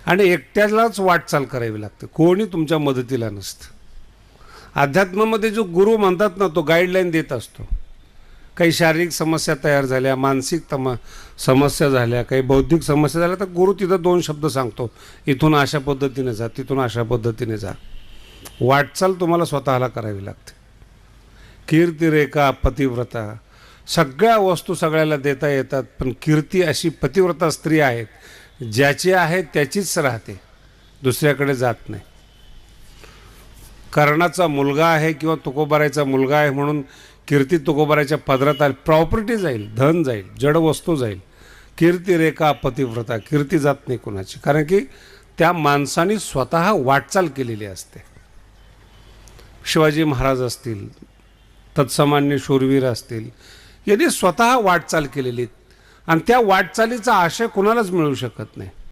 आणि एकट्यालाच वाटचाल करावी लागते, कोणी तुमच्या मदतीला नसतं. अध्यात्मामध्ये जो गुरु म्हणतात ना, तो गाईडलाईन देत असतो. काही शारीरिक समस्या तयार झाल्या, मानसिक समस्या झाल्या, काही बौद्धिक समस्या झाल्या, तर गुरु तिथं 2 शब्द सांगतो, इथून अशा पद्धतीने जा, तिथून अशा पद्धतीने जा. वाटचाल तुम्हाला स्वतःला करावी लागते. कीर्तिरेखा पतिव्रता, सगळ्या वस्तू सगळ्याला देता येतात, पण कीर्ती अशी पतिव्रता स्त्री आहेत, ज्याची आहे त्याचीच राहते, दुसऱ्याकडे जात नाही. कर्णाचा मुलगा आहे किंवा तुकोबारायचा मुलगा आहे म्हणून कीर्ती तुकोबारायच्या पदरात आली, प्रॉपर्टी जाईल, धन जाईल, जड वस्तू जाईल. कीर्तिरेखा पतिव्रता, कीर्ती जात नाही कोणाची, कारण की त्या माणसाने स्वतः वाटचाल केलेली असते. शिवाजी महाराज असतील, तत्समान्य शूरवीर असतील, यांनी स्वतः वाटचाल केलेली, आणि त्या वाटचालीचा आशय कुणालाच मिळू शकत नाही.